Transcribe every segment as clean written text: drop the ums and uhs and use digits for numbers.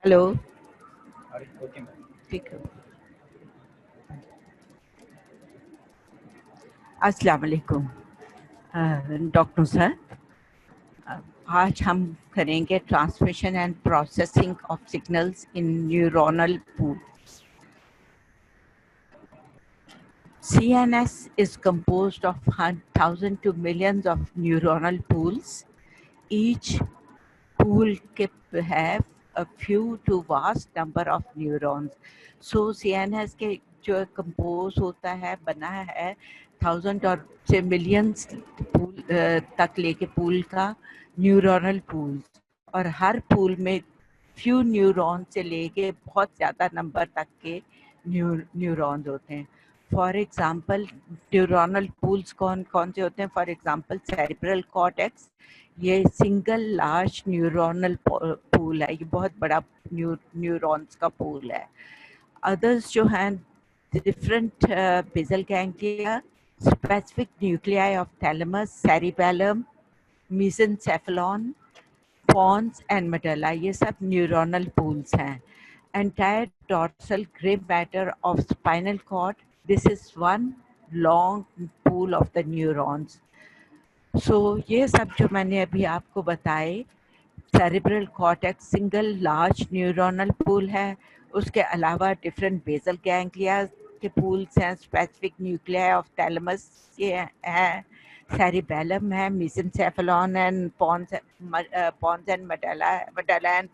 Hello. ठीक है। अस्सलाम वालेकुम डॉक्टर सर। आज हम करेंगे transmission and processing of signals in neuronal pool. CNS is composed of 1,000 to millions of neuronal pools. Each pool have a few to vast number of neurons. So CNS के जो compose होता है बना है 1,000 और से मिलियंस पूल तक लेके पूल का न्यूरोनल पूल, और हर पूल में फ्यू न्यूरॉन से लेके बहुत ज़्यादा नंबर तक के न्यूरॉन्स होते हैं। फॉर एग्जांपल न्यूरोनल पूल्स कौन कौन से होते हैं? फॉर एग्जांपल सेरिब्रल कॉर्टेक्स, ये सिंगल लार्ज न्यूरोनल पूल है, ये बहुत बड़ा न्यूरॉन्स का पूल है। अदर्स जो हैं different basal ganglia, specific nuclei of thalamus, cerebellum, mesencephalon, pons and medulla, ये सब न्यूरोनल पूल्स हैं। Entire dorsal gray matter of spinal cord, this is one long pool of the neurons. So ये सब जो मैंने अभी आपको बताए, cerebral cortex single large neuronal pool है, उसके अलावा डिफरेंट बेसल गैंग्लिया के पूल्स हैं, स्पेसिफिक न्यूक्लियाई ऑफ थैलेमस ये हैं, सेरिबेलम है, mesencephalon and pons and medulla and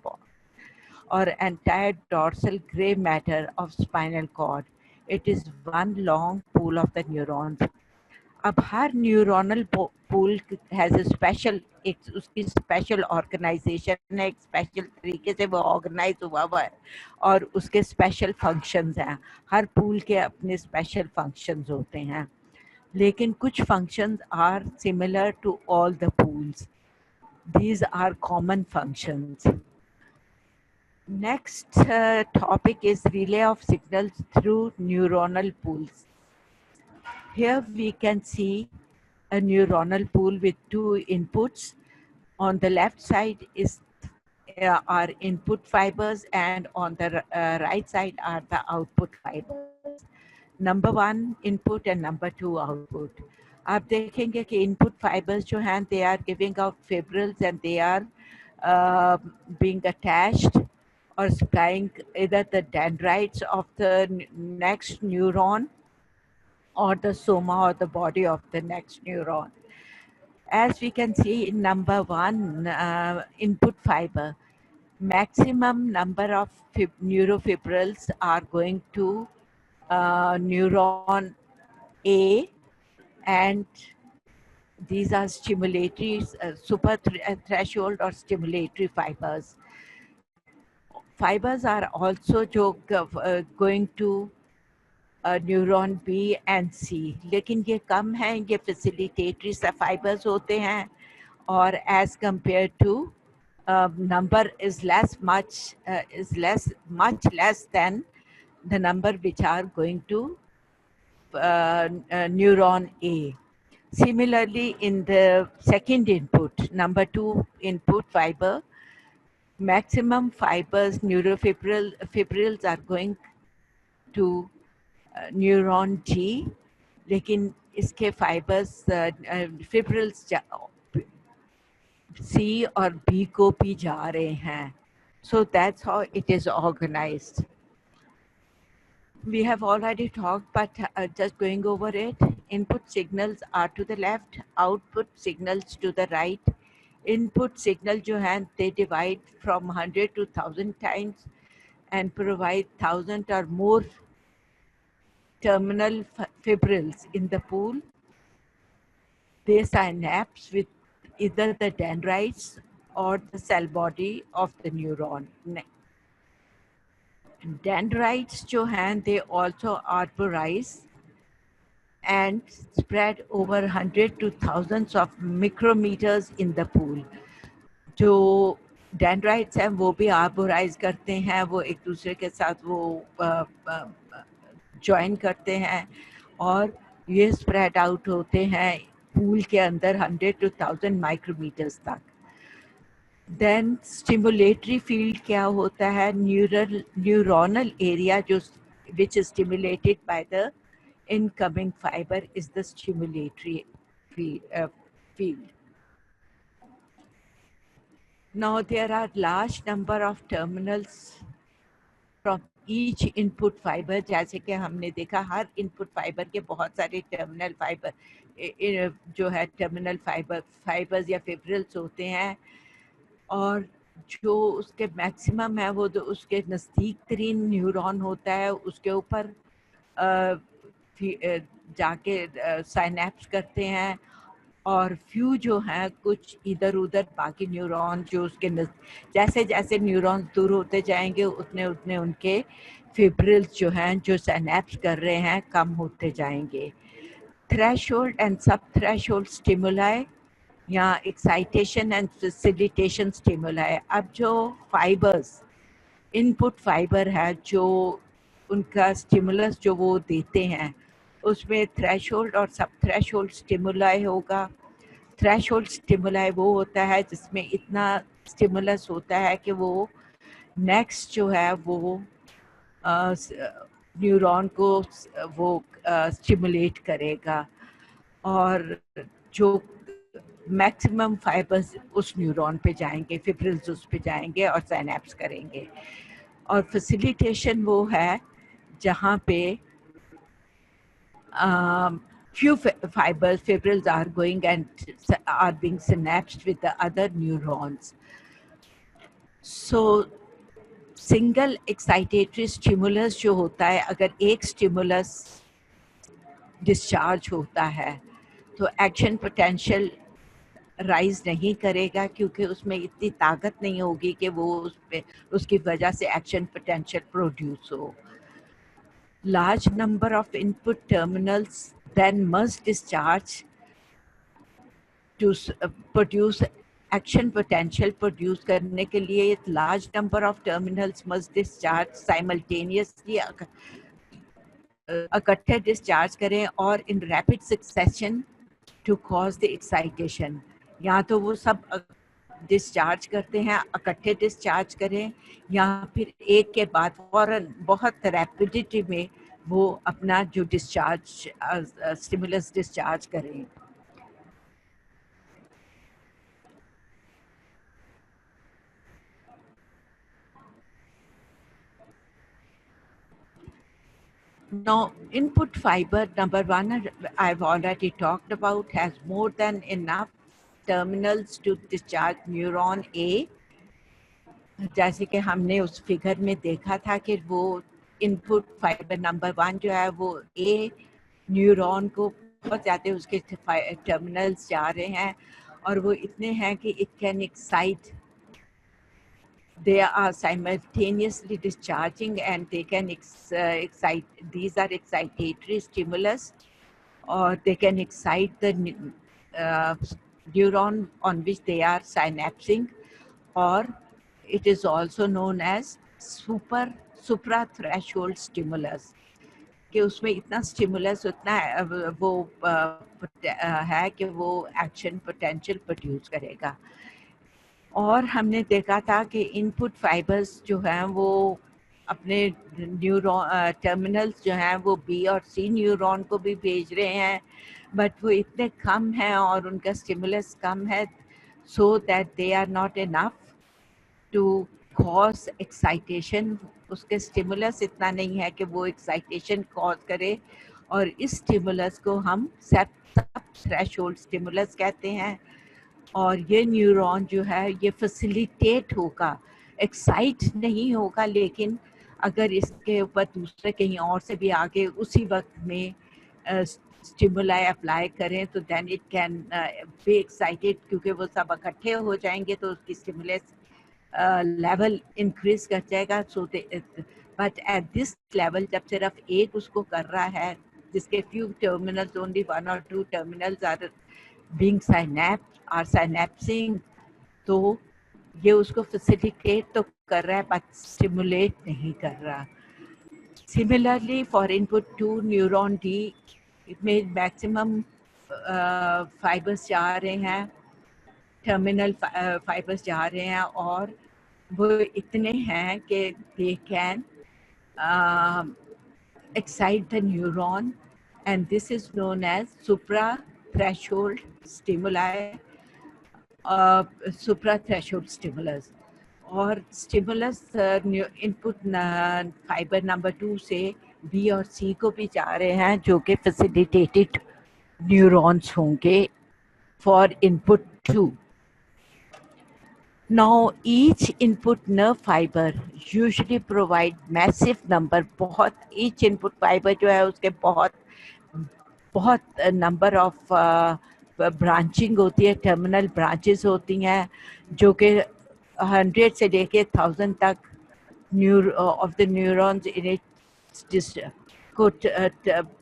or entire dorsal gray matter of spinal cord. It is one long pool of the neurons. अब हर neuronal pool has a special, एक उसकी special organisation है, एक special तरीके से वो ऑर्गेनाइज हुआ है और उसके स्पेशल फंक्शंस हैं। हर पूल के अपने स्पेशल फंक्शंस होते हैं, लेकिन कुछ functions are similar to all the pools. These are common functions. Next topic is relay of signals through neuronal pools. Here we can see a neuronal pool with two inputs. On the left side is are input fibers, and on the right side are the output fibers. Number one input and number two output. आप देखेंगे कि input fibers जो हैं, they are giving out fibrils and they are being attached or supplying either the dendrites of the next neuron or the soma or the body of the next neuron. As we can see in number one, input fiber, maximum number of neurofibrils are going to neuron A, and these are stimulatory, super threshold or stimulatory fibers. Fibers are also going to neuron B and C, लेकिन ये कम हैं, ये फैसिलिटेटरी fibres होते हैं, और as compare to number is much less than the number which are going to neuron A. Similarly, in the second input, number two input fiber, maximum fibers, neurofibrils are going to neuron G, लेकिन इसके fibres fibrils सी और B को भी जा रहे हैं. So that's how it is organized. We have already talked, but just going over it. Input signals are to the left, output signals to the right. Input signal जो हैं, they divide from 100 to 1,000 times and provide 1,000 or more terminal fibrils in the pool. They synapse with either the dendrites or the cell body of the neuron. Dendrites जो हैं, they also arborize and spread over 100 to thousands of micrometers in the pool. जो dendrites हैं वो भी arborize करते हैं, वो एक दूसरे के साथ वो ज्वाइन करते हैं और ये स्प्रेड आउट होते हैं पूल के अंदर 100 to 1,000 माइक्रोमीटर्स तक. देन स्टिमुलेटरी फील्ड क्या होता है, न्यूरोनल एरिया जो which is stimulated by the incoming fiber is the stimulatory field. Now there are large number of terminals from each input fiber. जैसे कि हमने देखा हर input fiber के बहुत सारे terminal fiber जो है terminal fibers या fibrils होते हैं, और जो उसके मैक्सिमम है वो तो उसके नज़दीक तरीन न्यूरॉन होता है, उसके ऊपर जाके साइनेप्स करते हैं, और फ्यू जो हैं कुछ इधर उधर बाकी न्यूरॉन जो उसके जैसे जैसे न्यूरॉन दूर होते जाएंगे उतने उतने उनके फिब्रिल्स जो हैं जो साइनेप्स कर रहे हैं कम होते जाएंगे. थ्रेशोल्ड एंड सब थ्रेशोल्ड स्टिमुलाई या एक्साइटेशन एंड फैसिलिटेशन स्टिमुलाई. अब जो फाइबर्स इनपुट फाइबर है जो उनका स्टिमुलस जो वो देते हैं उसमें थ्रेशोल्ड और सब थ्रेशोल्ड स्टिमुलाई होगा. थ्रेशोल्ड स्टिमुलाई वो होता है जिसमें इतना स्टिमुलस होता है कि वो नेक्स्ट जो है वो न्यूरॉन को वो स्टिमुलेट करेगा, और जो मैक्सिमम फाइबर्स उस न्यूरॉन पे जाएंगे, फिब्रिल्स उस पे जाएंगे और साइनेप्स करेंगे. और फैसिलिटेशन वो है जहाँ पे few fibrils are going and are being synapsed with the other neurons. So single excitatory stimulus जो होता है, अगर एक stimulus discharge होता है तो एक्शन पोटेंशियल राइज नहीं करेगा, क्योंकि उसमें इतनी ताकत नहीं होगी कि वो उसकी वजह से एक्शन पोटेंशियल प्रोड्यूस हो. Large number of input terminals then must discharge to produce action potential. Produce करने के लिए large number of terminals must discharge simultaneously, इकट्ठे डिस्चार्ज करें और in rapid succession to cause the excitation. या तो वो सब डिस्चार्ज करते हैं, इकट्ठे डिस्चार्ज करें, या फिर एक के बाद फौरन बहुत रैपिडिटी में वो अपना जो डिस्चार्ज स्टिमुलस डिस्चार्ज करें. Now, input fiber, number one, I've already talked about, has more than enough terminals to discharge neuron A. जैसे कि हमने उस फिगर में देखा था कि वो इनपुट फाइबर नंबर वन जो है वो ए न्यूरॉन को बहुत ज़्यादा उसके टर्मिनल्स जा रहे हैं, और वो इतने हैं कि it can excite, they are simultaneously discharging and they can excite, these are excitatory stimulus, or they can excite the neuron on which they are synapsing, or it is also known as supra threshold stimulus, कि उसमें इतना stimulus उतना वो है कि वो action potential produce करेगा. और हमने देखा था कि इनपुट फाइबर्स जो हैं वो अपने न्यूरॉन टर्मिनल्स जो हैं वो बी और सी न्यूरॉन को भी भेज रहे हैं, बट वो इतने कम हैं और उनका स्टिमुलस कम है, so that they are not enough to cause excitation. उसके स्टिमुलस इतना नहीं है कि वो एक्साइटेशन कॉज करे, और इस स्टिमुलस को हम सब थ्रेशोल्ड स्टिमुलस कहते हैं. और ये न्यूरॉन जो है ये फैसिलिटेट होगा, एक्साइट नहीं होगा, लेकिन अगर इसके ऊपर दूसरे कहीं और से भी आगे उसी वक्त में स्टिमुलाई अप्लाई करें तो then it can be excited, क्योंकि वो सब इकट्ठे हो जाएंगे तो उसकी स्टिमुलस लेवल इंक्रीज कर जाएगा. So but at this level जब सिर्फ एक उसको कर रहा है, जिसके फ्यू टर्मिनल्स, ओनली वन और two terminals are being synapsing, तो ये उसको फैसिलिटेट तो कर रहा है बट स्टिमुलेट नहीं कर रहा. Similarly for input to neuron D में मैक्सिमम फाइबर्स जा रहे हैं, टर्मिनल फाइबर्स जा रहे हैं और वो इतने हैं कि they can excite the neuron, and this is known as supra-threshold stimuli, supra-threshold stimulus. और स्टिमुलस इनपुट फाइबर नंबर 2 से बी और सी को भी जा रहे हैं, जो कि फैसिलिटेटेड न्यूरॉन्स होंगे for input 2. Now each input nerve fiber usually provide massive number, बहुत each input fiber जो है उसके बहुत नंबर ऑफ ब्रांचिंग होती है, टर्मिनल ब्रांचेस होती हैं जो कि 100 से लेके 1000 तक of the neurons in it को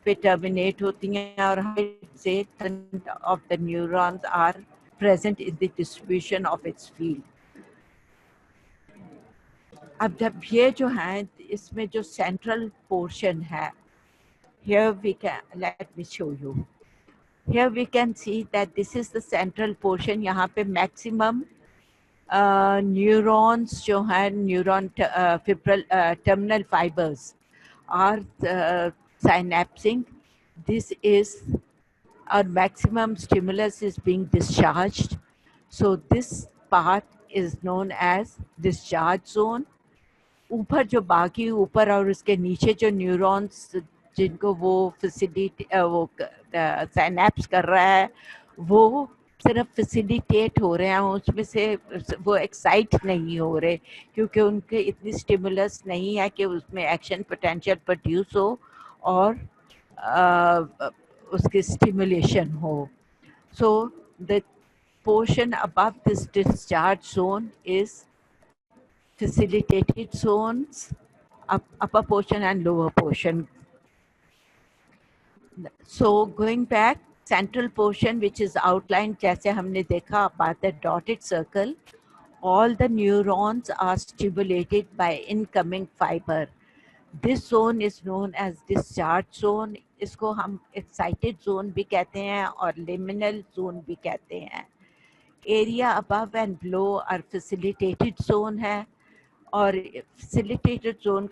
पे टर्मिनेट होती हैं, और 100 से 1000 of the neurons are present in the distribution of its field. अब जब ये जो है इसमें जो सेंट्रल पोर्शन है, here we can, let me show you. Here we can see that this is the central portion. यहाँ पे maximum neurons जो हैं, neuron terminal fibers are synapsing. This is our maximum stimulus is being discharged. So this part is known as discharge zone. ऊपर जो बाकी ऊपर और उसके नीचे जो न्यूरॉन्स जिनको वो फैसिलिटी वो साइनेप्स कर रहा है, वो सिर्फ फैसिलिटेट हो रहे हैं, उसमें से वो एक्साइट नहीं हो रहे, क्योंकि उनके इतनी स्टिमुलस नहीं है कि उसमें एक्शन पोटेंशियल प्रोड्यूस हो और उसकी स्टिमुलेशन हो. So the portion above this discharge zone is facilitated zones, upper portion and lower portion. So going back, central portion which is outlined जैसे हमने देखा about the dotted circle, all the neurons are stimulated by incoming fiber. This zone is known as discharge zone. इसको हम excited zone भी कहते हैं और liminal zone भी कहते हैं. Area above and below are facilitated zone है, और फैसिलिटेटेड जोन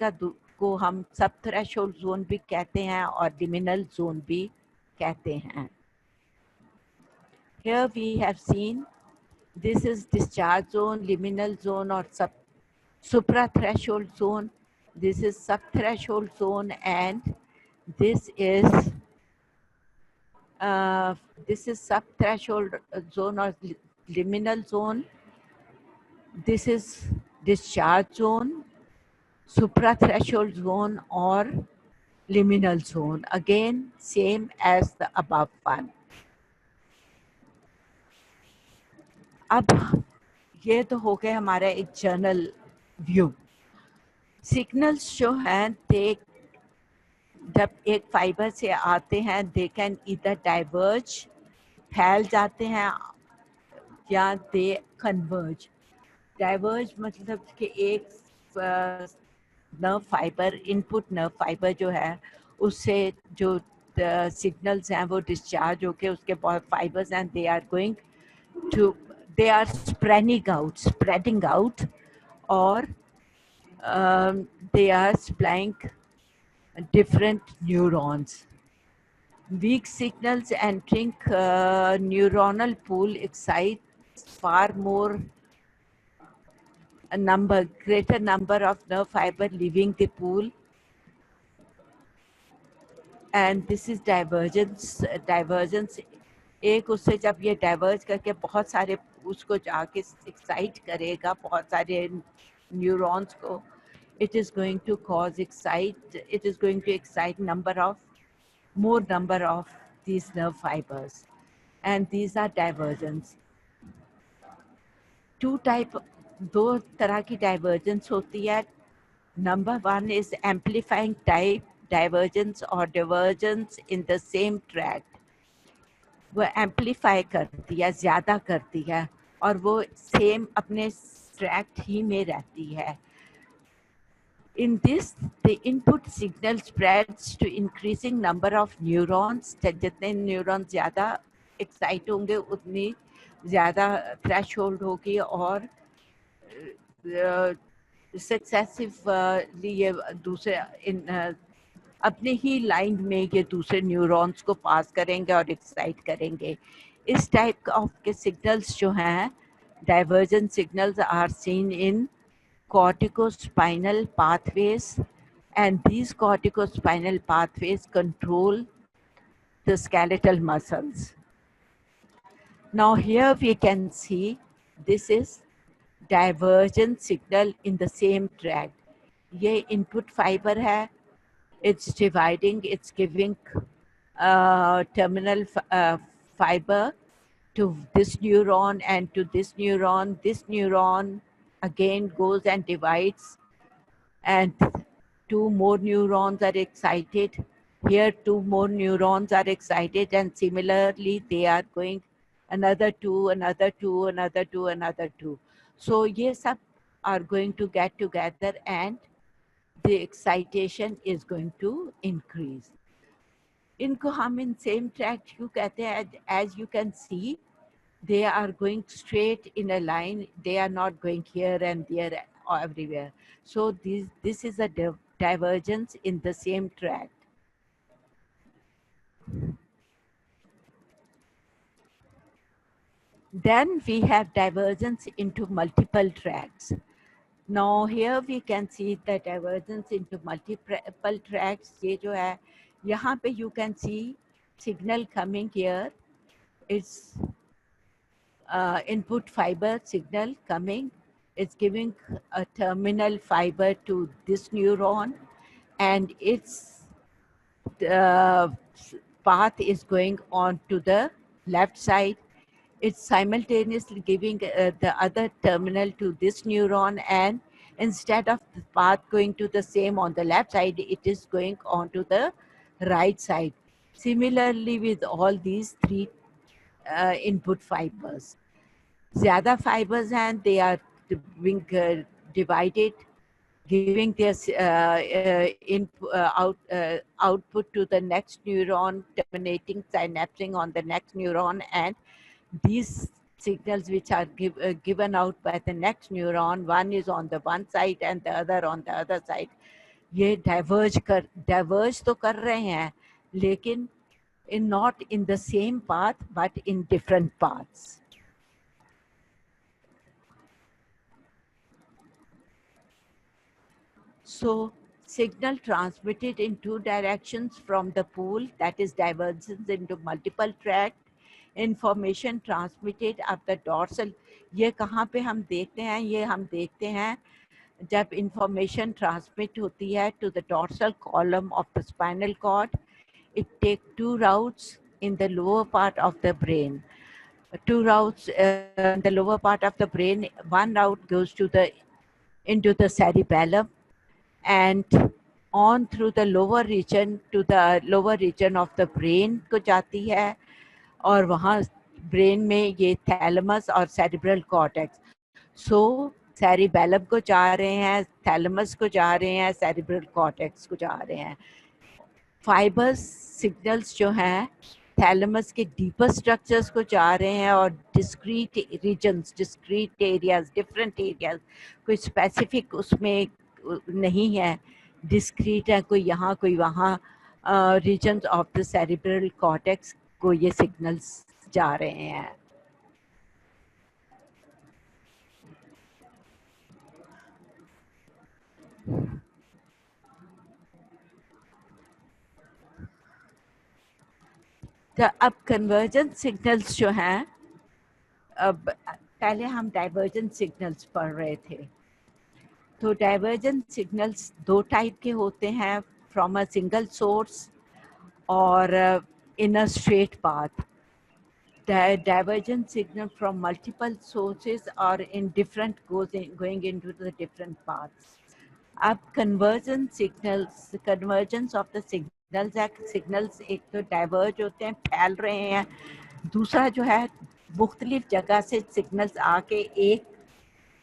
को हम सब थ्रेशोल्ड जोन भी कहते हैं और लिमिनल जोन भी कहते हैं. Here we have seen this is discharge zone, liminal zone और supra-threshold zone. This is sub-threshold zone, and this is sub-threshold zone or liminal zone. This is discharge zone, supra-threshold zone or liminal zone. Again, same as the above one. अब ये तो हो गया हमारा एक general view. Signals जो हैं they जब एक फाइबर से आते हैं they can either diverge, फैल जाते हैं, या they converge. डाइवर्ज मतलब कि एक nerve fibre, input nerve fibre जो है, उससे जो सिग्नल्स हैं वो डिस्चार्ज होके उसके बहुत फाइबर्स हैं, दे आर स्प्रेडिंग आउट और they are supplying different neurons. Weak signals entering neuronal pool excites far more greater number of nerve fiber leaving the pool, and this is divergence. एक उससे जब ये diverge करके बहुत सारे उसको जाके एक्साइट करेगा, बहुत सारे न्यूरॉन्स को, it is going to excite more number of these nerve fibers, and these are divergence. दो तरह की डाइवर्जेंस होती है. Number 1 is amplifying type divergence or divergence in the same tract. वो एम्पलीफाई करती है, ज़्यादा करती है, और वो सेम अपने ट्रैक्ट ही में रहती है. In this, the input signal spreads to increasing number of neurons. जितने न्यूरॉन्स ज़्यादा एक्साइट होंगे उतनी ज़्यादा थ्रेशोल्ड होगी और सक्सेसिव ये दूसरे अपने ही लाइन में ये दूसरे न्यूरॉन्स को पास करेंगे और एक्साइट करेंगे। इस टाइप ऑफ के सिग्नल्स जो हैं, divergent signals are seen in corticospinal pathways, and these corticospinal pathways control the skeletal muscles. Now here we can see this is divergent signal in the same tract. ये input fiber है, it's dividing, it's giving terminal fiber to this neuron and to this neuron. This neuron again goes and divides, and two more neurons are excited. Here two more neurons are excited, and similarly they are going another two, another two, another two, another two. So ये सब are going to get together and the excitation is going to increase. इनको हम in same track क्यों कहते हैं? As you can see, they are going straight in a line. They are not going here and there or everywhere. So this is a divergence in the same track. Then we have divergence into multiple tracks. Now here we can see the divergence into multiple tracks. ये जो है, यहाँ पे you can see signal coming here. It's input fiber signal coming. It's giving a terminal fiber to this neuron, and its path is going on to the left side. It's simultaneously giving the other terminal to this neuron, and instead of the path going to the same on the left side, it is going on to the right side. Similarly with all these three input fibers. ज़्यादा fibers हैं, they are being divided, giving their output to the next neuron, terminating synapsing on the next neuron, and these signals which are given out by the next neuron, one is on the one side and the other on the other side. ये diverge तो कर रहे हैं, लेकिन not in the same path but in different paths. So signal transmitted in two directions from the pool, that is divergence into multiple tract. Information transmitted up the dorsal. ये कहाँ पे हम देखते हैं? ये हम देखते हैं जब information transmit होती है to the dorsal column of the spinal cord. It takes two routes in the lower part of the brain. Two routes in the lower part of the brain. One route goes to into the cerebellum, and on through the lower region to the lower region of the brain को जाती है, और वहाँ brain में ये thalamus और cerebral cortex. सो cerebellum को जा रहे हैं, थैलमस को जा रहे हैं, सेरिब्रल कॉर्टेक्स को जा रहे हैं. फाइबर्स सिग्नल्स जो हैं थैलमस के डीपर स्ट्रक्चर्स को जा रहे हैं, और discrete regions, discrete areas, different areas, कोई स्पेसिफिक उसमें नहीं है, डिस्क्रीट है, कोई यहाँ कोई वहाँ, regions of the cerebral cortex को ये सिग्नल्स जा रहे हैं. तो अब कन्वर्जेंट सिग्नल्स जो हैं, अब पहले हम डाइवर्जेंट सिग्नल्स पढ़ रहे थे. तो डाइवर्जेंट सिग्नल्स दो टाइप के होते हैं, फ्रॉम अ सिंगल सोर्स और in a straight path. Divergent signal from multiple sources or in different going into the different paths. अब convergence of the signals है. signals एक तो diverge होते हैं, फैल रहे हैं. दूसरा जो है, मुख्तलिफ जगह से signals आके एक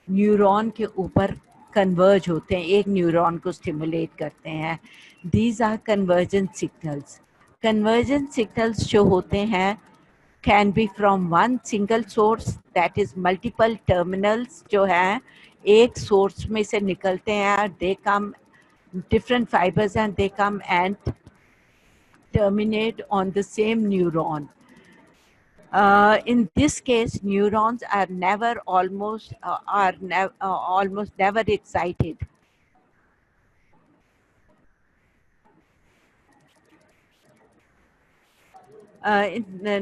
न्यूरॉन के ऊपर converge होते हैं, एक न्यूरॉन को stimulate करते हैं. These are convergent signals. Convergent signals जो होते हैं, can be from one single source, that is multiple terminals जो हैं एक source में से निकलते हैं, they come different fibers and they come and terminate on the same neuron. In this case, neurons are almost never excited. Are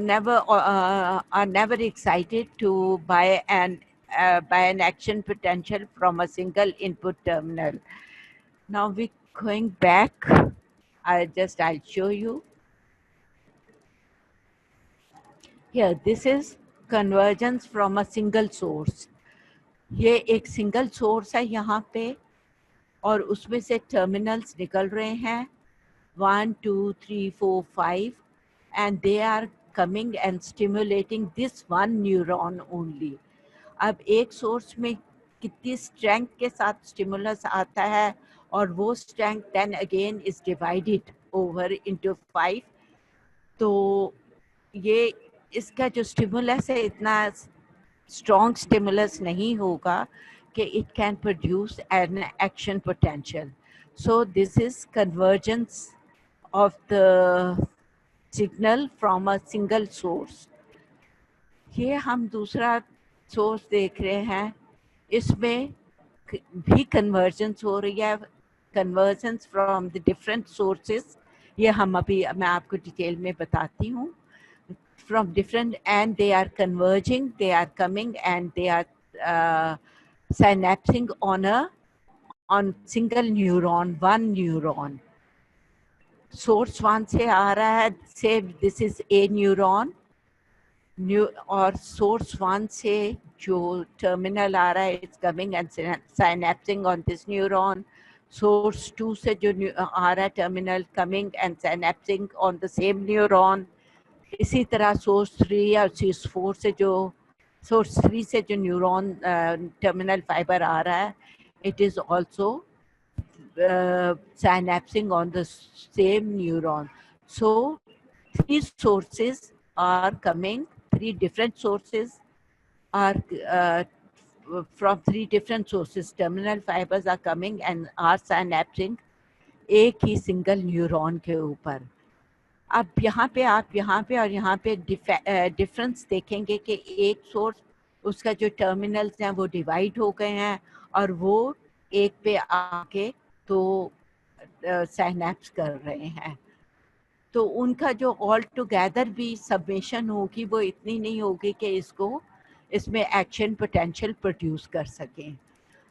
never excited to by an action potential from a single input terminal. Now we going back. I'll show you. Here, this is convergence from a single source. ये एक single source है यहाँ पे और उसमें से terminals निकल रहे हैं 1, 2, 3, 4, 5 and they are coming and stimulating this one neuron only. अब एक सोर्स में कितनी स्ट्रेंथ के साथ स्टिमुलस आता है और वो strength then again is divided over into 5. तो ये इसका जो स्टिमुलस है इतना स्ट्रॉन्ग स्टिमुलस नहीं होगा कि it can produce an action potential. So this is convergence of the signal from a single source. ये हम दूसरा सोर्स देख रहे हैं, इसमें भी कन्वर्जेंस हो रही है, convergence from the different sources. ये मैं आपको डिटेल में बताती हूँ. From different and they are converging, they are coming and they are synapsing on single neuron, one neuron. Source 1 से आ रहा है, say this is a neuron, और source 1 से जो terminal आ रहा है it's coming and synapsing on this neuron. Source 2 से जो आ रहा है terminal coming and synapsing on the same neuron. इसी तरह सोर्स 3 और सोर्स 3 से जो न्यूरॉन टर्मिनल फाइबर आ रहा है it is also synapsing on the same neuron. So 3 sources are coming, 3 different sources are from 3 different sources. Terminal fibers are coming and are synapsing एक ही single neuron के ऊपर. अब आप यहाँ पे और यहाँ पे डिफरेंस देखेंगे कि एक सोर्स उसका जो टर्मिनल्स हैं वो डिवाइड हो गए हैं और वो एक पे आके तो साइनैप्स कर रहे हैं. तो उनका जो ऑल टुगेदर भी सबमिशन होगी वो इतनी नहीं होगी कि इसमें एक्शन पोटेंशियल प्रोड्यूस कर सकें.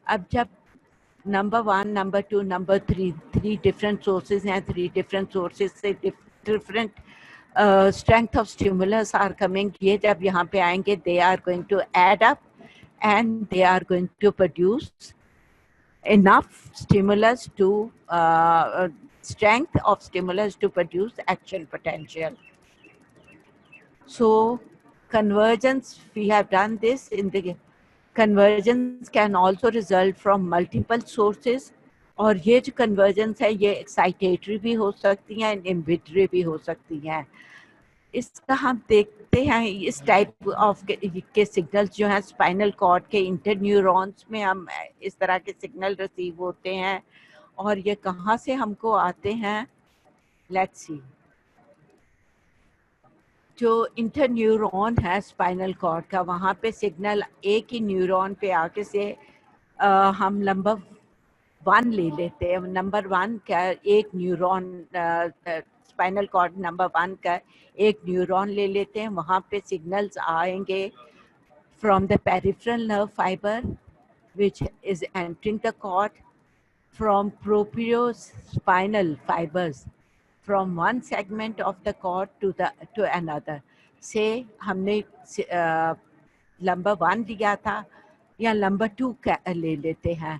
अब जब number 1, number 2, number 3 different sources हैं, 3 डिफरेंट सोर्सेज से different strength of stimulus are coming. ये जब यहाँ पे आएंगे they are going to add up and they are going to produce enough stimulus to strength of stimulus to produce action potential. So convergence, we have done this in the convergence can also result from multiple sources. और ये जो convergence है ये excitatory भी हो सकती हैं, inhibitory भी हो सकती हैं. इसका हम देखते हैं इस टाइप ऑफ के सिग्नल्स जो हैं स्पाइनल कॉर्ड के इंटरन्यूरॉन्स में हम इस तरह के सिग्नल रिसीव होते हैं. और ये कहाँ से हमको आते हैं, लेट्स सी. जो इंटरन्यूरॉन है स्पाइनल कॉर्ड का, वहाँ पे सिग्नल एक ही न्यूरॉन पे आके से हम नंबर 1 ले लेते हैं. नंबर 1 का एक न्यूरॉन, स्पाइनल कॉर्ड नंबर 1 का एक न्यूरॉन ले लेते हैं. वहाँ पे सिग्नल्स आएंगे from the peripheral nerve fibre which is entering the cord, from propriospinal fibers from one segment of the cord to another. से हमने नंबर 1 लिया था या नंबर 2 ले लेते हैं.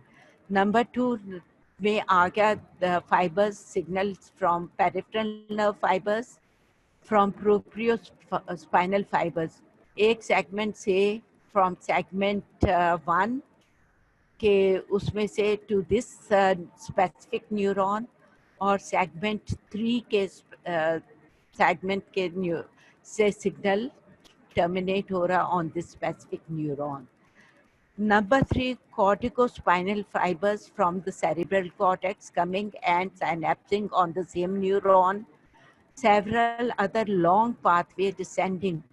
नंबर 2 में आ गया the fibers signals from peripheral nerve fibers from propriospinal fibers. एक सेगमेंट से from segment 1 के उसमें से to this specific neuron, और सेगमेंट 3 के सेगमेंट के से सिग्नल terminate हो रहा on this specific neuron. Number 3, corticospinal fibers from the cerebral cortex coming and synapsing on the same neuron. Several other long pathways descending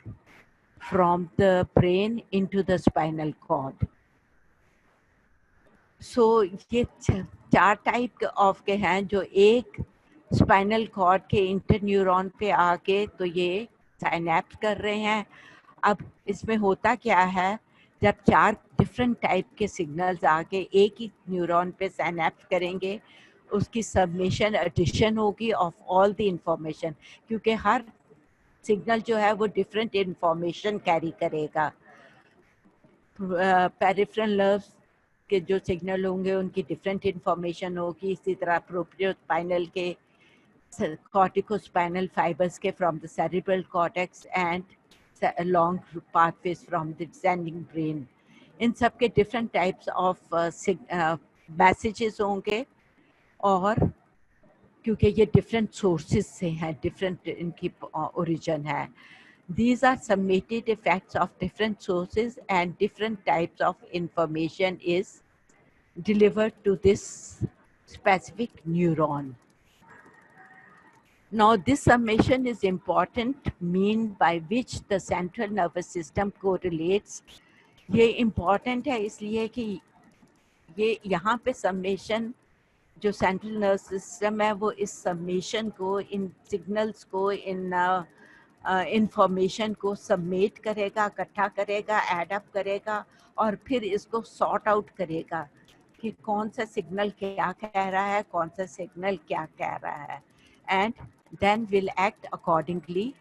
from the brain into the spinal cord. So ये 4 type of के हैं जो एक spinal cord के interneuron पे आके तो ये साइनेप्स कर रहे हैं. अब इसमें होता क्या है, जब 4 डिफरेंट टाइप के सिग्नल्स आके एक ही न्यूरॉन पे साइनेप्स करेंगे, उसकी सबमिशन एडिशन होगी ऑफ ऑल द इंफॉर्मेशन, क्योंकि हर सिग्नल जो है वो डिफरेंट इंफॉर्मेशन कैरी करेगा. पेरिफेरल नर्व्स के जो सिग्नल होंगे उनकी डिफरेंट इंफॉर्मेशन होगी. इसी तरह प्रोप्रियोस्पाइनल के, corticospinal fibers के from the cerebral cortex and long pathways from the descending brain. इन सब के different types of messages होंगे, और क्योंकि ये different sources से हैं, different इनकी origin है. These are summated effects of different sources and different types of information is delivered to this specific neuron. Now, this summation is important mean by which the central nervous system correlates. ये important है इसलिए कि ये यहाँ पे summation जो central nervous system है वो इस summation को, इन signals को, इन information को submit करेगा, इकट्ठा करेगा, add up करेगा और फिर इसको sort out करेगा कि कौन सा signal क्या कह रहा है, कौन सा signal क्या कह रहा है, and then will act accordingly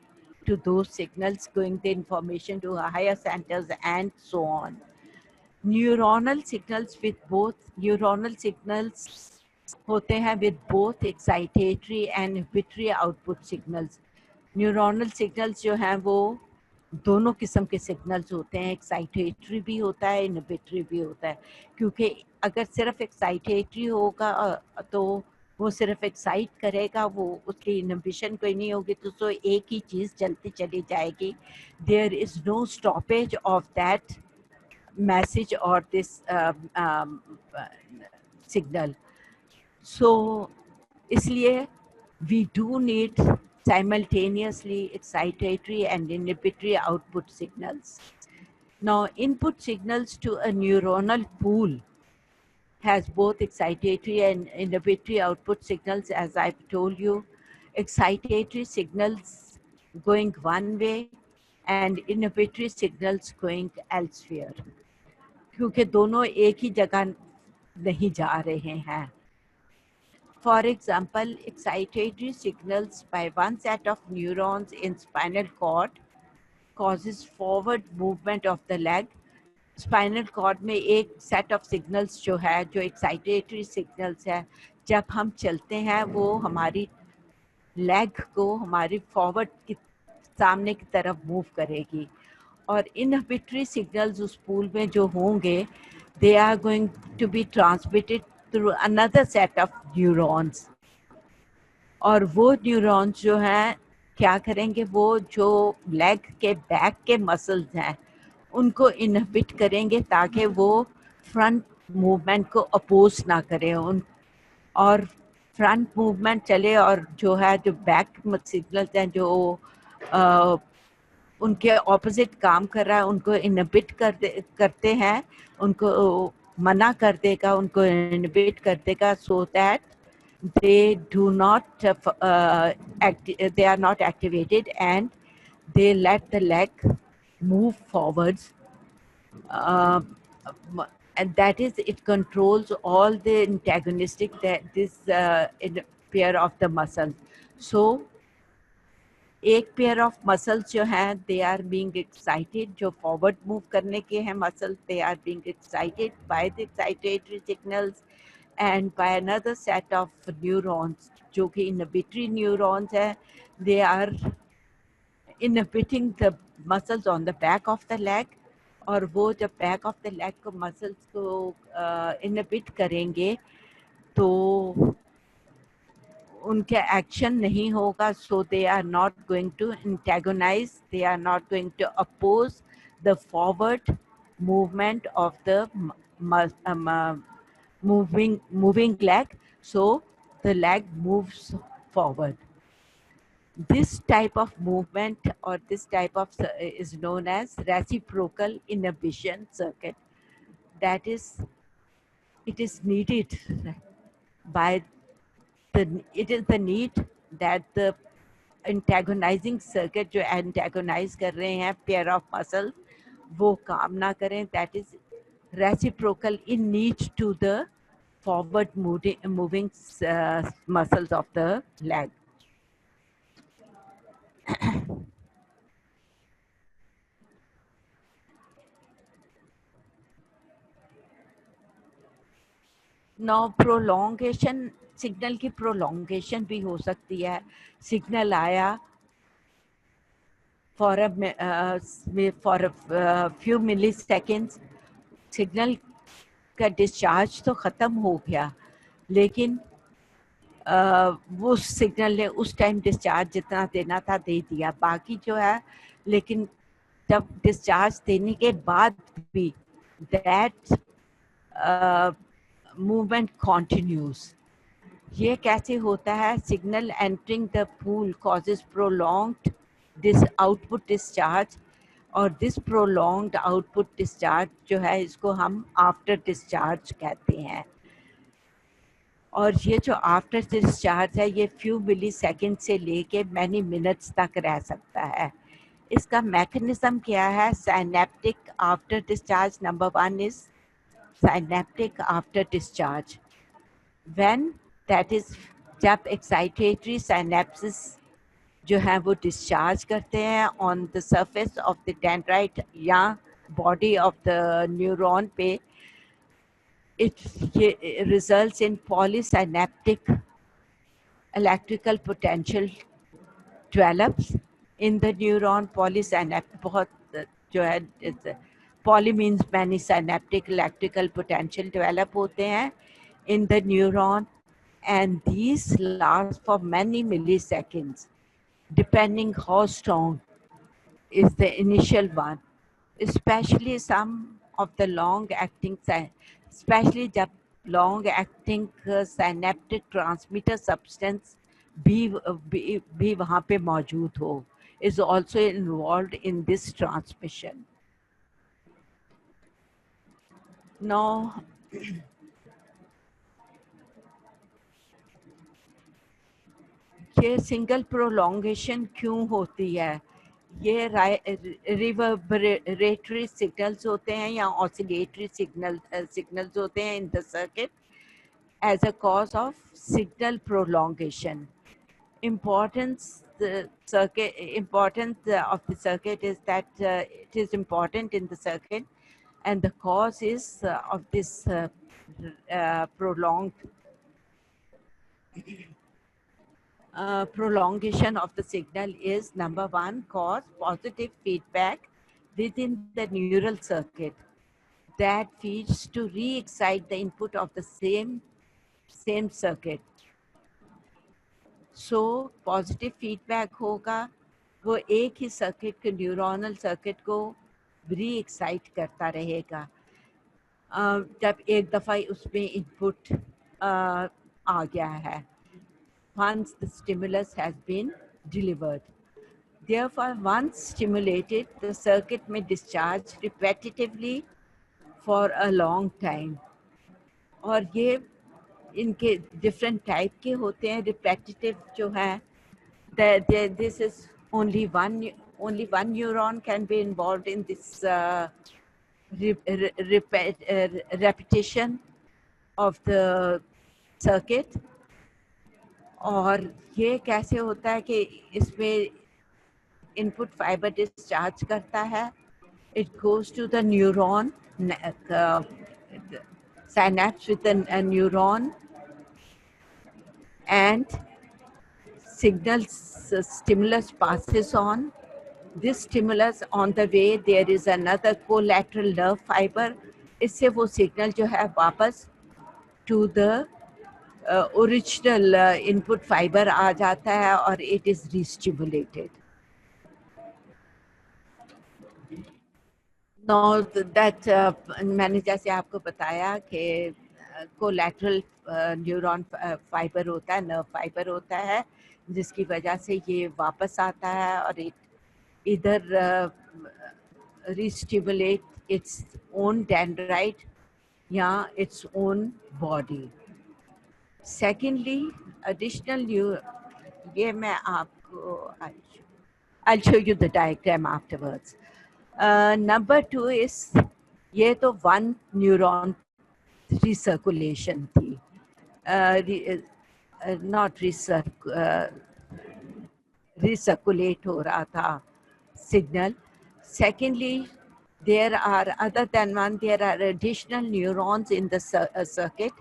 to those signals, going the information to higher centers and so on. Neuronal signals होते हैं with both excitatory and inhibitory output signals. Neuronal signals जो हैं वो दोनों किस्म के सिग्नल्स होते हैं, एक्साइटेटरी भी होता है, इनहिबिटरी भी होता है, क्योंकि अगर सिर्फ एक्साइटेटरी होगा तो वो सिर्फ एक्साइट करेगा, वो उसकी इनहिबिशन कोई नहीं होगी, तो एक ही चीज़ चलती चली जाएगी. There is no stoppage of that message और दिस सिग्नल. सो इसलिए we do need simultaneously excitatory and inhibitory output signals. Now, input signals to a neuronal pool has both excitatory and inhibitory output signals, as I've told you. Excitatory signals going one way and inhibitory signals going elsewhere. क्योंकि दोनों एक ही जगह नहीं जा रहे हैं. For example, excitatory signals by one set of neurons in spinal cord causes forward movement of the leg. Spinal cord में एक सेट ऑफ सिग्नल्स जो है, जो एक्साइटेटरी सिग्नल्स है, जब हम चलते हैं वो हमारी लेग को हमारी फॉरवर्ड की सामने की तरफ मूव करेगी. और इनहिबिटरी सिग्नल्स उस पूल में जो होंगे, they are going to be transmitted through another set of neurons. और वो न्यूरॉन्स जो हैं क्या करेंगे, वो जो लेग के बैक के मसल्स हैं उनको इनहिबिट करेंगे ताकि वो फ्रंट मूवमेंट को अपोज ना करें, और फ्रंट मूवमेंट चले, और जो है जो बैक सिग्नल्स हैं जो उनके ऑपोजिट काम कर रहा है उनको इनहिबिट करते हैं, उनको मना कर देगा, उनको इनहिबिट कर देगा, so that they are not activated and they let the leg move forwards, and that is, it controls all the antagonistic in pair of the muscles. So एक पेयर ऑफ मसल्स जो हैं they are being excited, जो forward move करने के हैं muscles, they are being excited by the excitatory signals, and by another set of neurons जो कि inhibitory neurons है, they are inhibiting the muscles on the back of the leg, और वो जब back of the leg को muscles को inhibit करेंगे तो उनके एक्शन नहीं होगा, so they are not going to antagonize, they are not going to oppose the forward movement of the moving leg, so the leg moves forward. This type of movement or this type of is known as reciprocal inhibition circuit. That is, it is needed by it is the need that the antagonizing circuit जो antagonize कर रहे हैं pair of muscle वो काम ना करें. That is reciprocal in need to the forward moving muscles of the leg. Now prolongation, signal की prolongation भी हो सकती है. सिग्नल आया for a few milliseconds, signal का डिस्चार्ज तो ख़त्म हो गया, लेकिन वो सिग्नल ने उस टाइम डिस्चार्ज जितना देना था दे दिया, बाकी जो है, लेकिन जब डिस्चार्ज देने के बाद भी दैट मूवमेंट कंटिन्यूज. ये कैसे होता है? Signal entering the pool causes prolonged this output discharge, और दिस प्रोलॉन्ग्ड आउटपुट डिस्चार्ज जो है इसको हम आफ्टर डिस्चार्ज कहते हैं. और ये जो आफ्टर डिस्चार्ज है ये फ्यू मिली सेकेंड से लेके मैनी मिनट्स तक रह सकता है. इसका मैकेनिज्म क्या है? Synaptic after discharge. Number 1 is synaptic after discharge. When that is जब एक्साइटेटरी साइनेप्सिस जो है वो डिस्चार्ज करते हैं on the surface of the dendrite या बॉडी ऑफ द न्यूरॉन पे, it results in polysynaptic electrical potential develops in the neuron. Polysynaptic बहुत जो है, poly means many, synaptic electrical potential develop होते हैं in the neuron, and these last for many milliseconds depending how strong is the initial one. Especially some of the long acting, especially जब long acting synaptic transmitter substance भी वहाँ पे मौजूद हो, is also involved in this transmission. Now ये single prolongation क्यों होती है? ये रिवर्बरेटरी सिग्नल्स होते हैं या ऑसिलेटरी सिग्नल्स होते हैं in the circuit as a cause of signal prolongation. Importance of the circuit is that it is important in the circuit, and the cause is of this prolongation of the signal is, number 1, cause positive feedback within the neural circuit that feeds to re-excite the input of the same circuit. So positive feedback होगा, वो एक ही circuit के neuronal circuit को री-एक्साइट करता रहेगा जब एक दफ़ा उसमें इनपुट आ गया है, once the stimulus has been delivered. Therefore, once stimulated, the circuit may discharge repetitively for a long time. और ये इनके डिफरेंट टाइप के होते हैं. रिपेटिटिव जो है, this is only one neuron can be involved in this repetition of the circuit. और ये कैसे होता है कि इसमें इनपुट फाइबर डिस्चार्ज करता है, it goes to the neuron, synapse with a neuron, and stimulus passes on. This stimulus, on the way there is another collateral nerve fiber, इससे वो सिग्नल जो है वापस to the original input fibre आ जाता है और it is restimulated. Know that मैंने जैसे आपको बताया कि कोलैटरल न्यूरॉन फाइबर होता है, नर्व फाइबर होता है, जिसकी वजह से ये वापस आता है और इधर रीस्टिमुलेट इट्स ओन डेंड्राइट या its own body. Secondly additional new, ये मैं आपको I'll show you the diagram afterwards. Number 2 is, ये तो one neuron recirculation थी, not recirculate हो रहा था signal. Secondly, there are, other than one, there are additional neurons in the circuit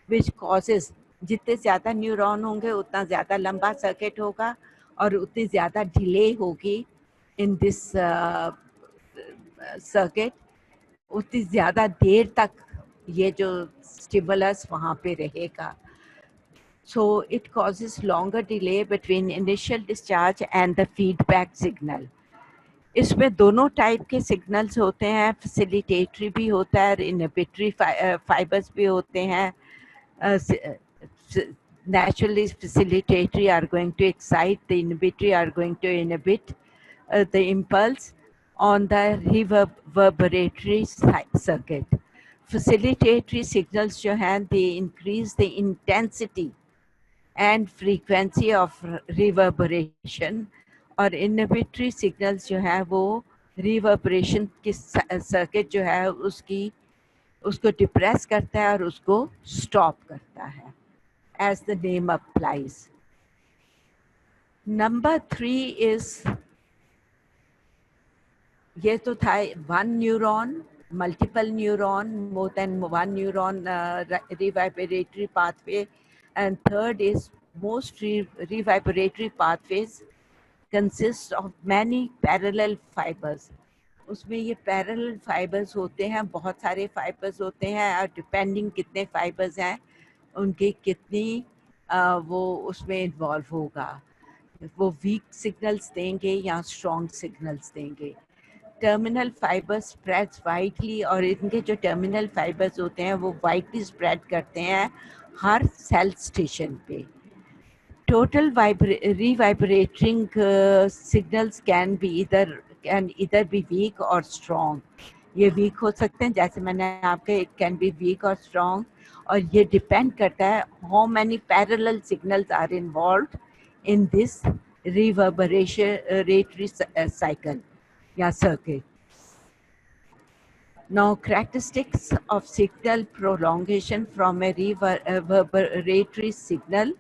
which causes, जितने ज़्यादा न्यूरॉन होंगे उतना ज़्यादा लंबा सर्किट होगा और उतनी ज़्यादा डिले होगी इन दिस सर्किट, उतनी ज़्यादा देर तक ये जो स्टिमुलस वहाँ पे रहेगा. So it causes longer delay between initial discharge and the feedback signal. इसमें दोनों टाइप के सिग्नल्स होते हैं, फैसिलिटेटरी भी होता है और इनहिबिटरी फाइबर्स भी होते हैं. Naturally facilitatory are going to excite, the inhibitory are going to inhibit the impulse on the reverberatory circuit. Facilitatory signals जो हैं, they increase the intensity and frequency of reverberation, और inhibitory signals जो है वो reverberation की circuit जो है उसको depress करता है और उसको stop करता है, as the name applies. Number 3 is, ये तो था one neuron, multiple neuron, more than one neuron reverberatory pathway, and third is most reverberatory pathways consist of many parallel fibers. उसमें ये parallel fibers होते हैं, बहुत सारे fibers होते हैं, और depending कितने fibers हैं उनकी कितनी वो उसमें involve होगा, वो weak signals देंगे या strong signals देंगे. टर्मिनल फाइबर्स स्प्रेड्स वाइडली, और इनके जो टर्मिनल फाइबर्स होते हैं वो वाइडली स्प्रेड करते हैं हर सेल स्टेशन पे. Total revibrating signals can either be weak or strong. ये वीक हो सकते हैं, जैसे मैंने आपके, it can be weak or strong, और ये डिपेंड करता है how many parallel signals are involved in this reverberatory cycle या circuit. Now, characteristics of signal prolongation from a reverberatory signal.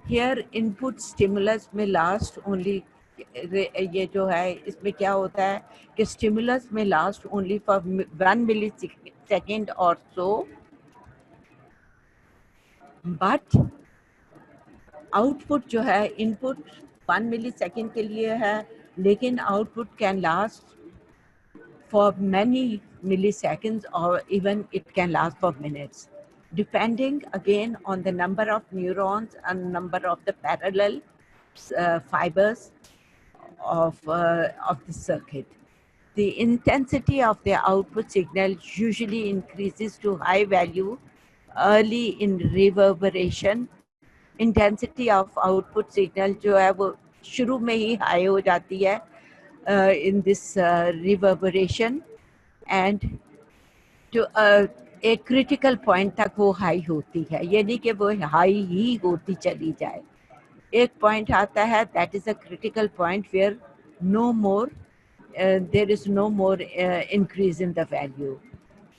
Here, input stimulus may last only, ये जो है इसमें क्या होता है कि stimulus may last only for 1 millisecond or so, but output जो है, input 1 millisecond के लिए है, लेकिन output can last for many milliseconds, or even it can last for minutes, depending again on the number of neurons and number of the parallel fibers of the circuit. The intensity of the output signal usually increases to high value early in reverberation. Intensity of output signal जो है वो शुरू में ही high हो जाती है in this reverberation, and to एक critical point तक वो हाई होती है, ये नहीं कि वो हाई ही होती चली जाए. एक पॉइंट आता है, that is a critical point where no more there is no more increase in the value,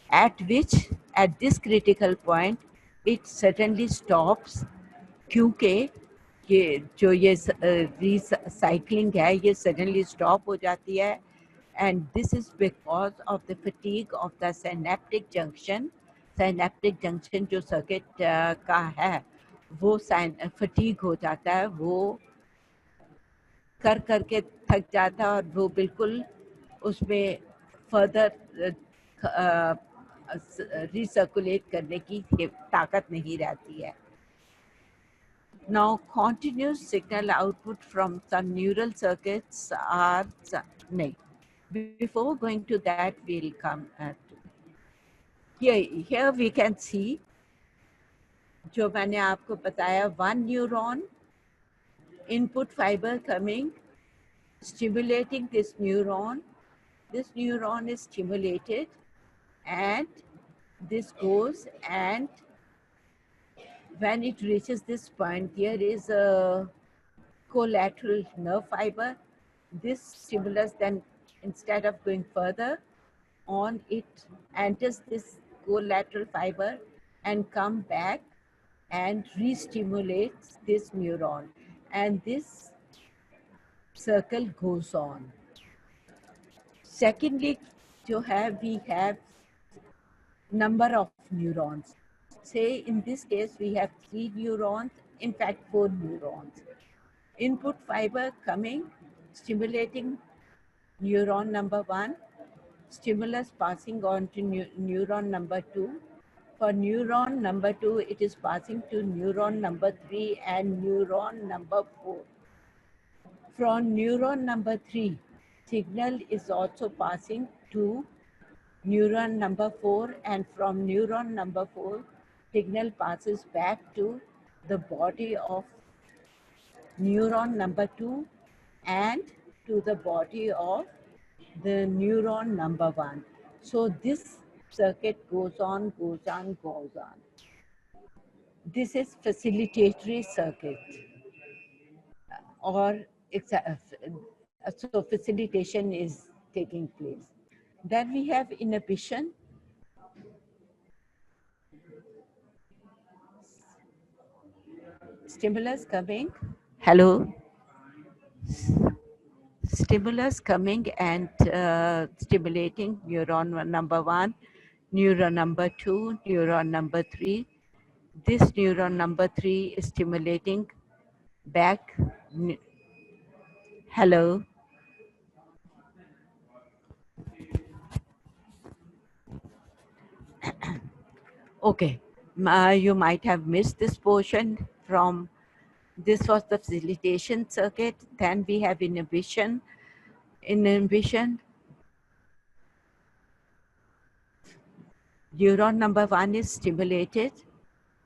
at which at this critical point it certainly stops, क्योंकि ये जो ये recycling है ये suddenly stop हो जाती है, and this is because of the fatigue of the synaptic junction. Synaptic junction जो circuit का है वो fatigue हो जाता है, वो कर करके थक जाता है और वो बिल्कुल उसमें फर्दर रिसर्कुलेट करने की ताकत नहीं रहती है. Now, continuous signal output from some neural circuits are no. Before going to that, we'll come at here we can see जो मैंने आपको बताया, one neuron input fiber coming, stimulating this neuron. This neuron is stimulated and this goes, and when it reaches this point, there is a collateral nerve fiber. This stimulus then, instead of going further on, it enters this collateral fiber and come back and re-stimulates this neuron, and this circle goes on. Secondly, we have number of neurons. Say in this case we have 3 neurons, in fact 4 neurons. Input fiber coming, stimulating neuron number 1, stimulus passing on to neuron number 2. For neuron number 2, it is passing to neuron number 3 and neuron number 4. From neuron number 3, signal is also passing to neuron number 4, and from neuron number 4, signal passes back to the body of neuron number 2 and to the body of the neuron number 1. So this circuit goes on, goes on, goes on. This is facilitatory circuit, or so facilitation is taking place. Then we have inhibition. Stimulus coming. Hello. Stimulus coming and stimulating neuron number 1, neuron number 2, neuron number 3. This neuron number 3 is stimulating back. Hello. Okay, you might have missed this portion from, this was the facilitation circuit. Then we have inhibition. Inhibition, neuron number 1 is stimulated,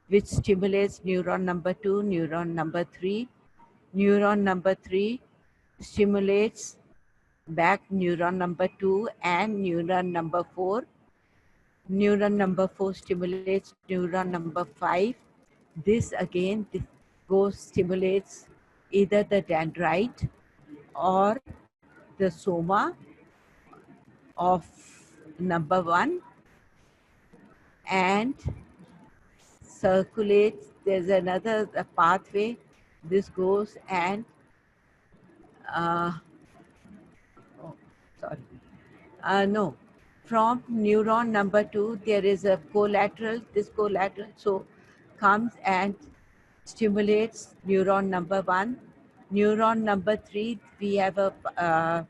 which stimulates neuron number 2, neuron number 3. Neuron number 3 stimulates back neuron number 2 and neuron number 4. Neuron number 4 stimulates neuron number 5. This again stimulates either the dendrite or the soma of number 1 and circulates. There's another pathway. This goes and no. From neuron number 2, there is a collateral. This collateral comes and stimulates neuron number 1. Neuron number 3, we have a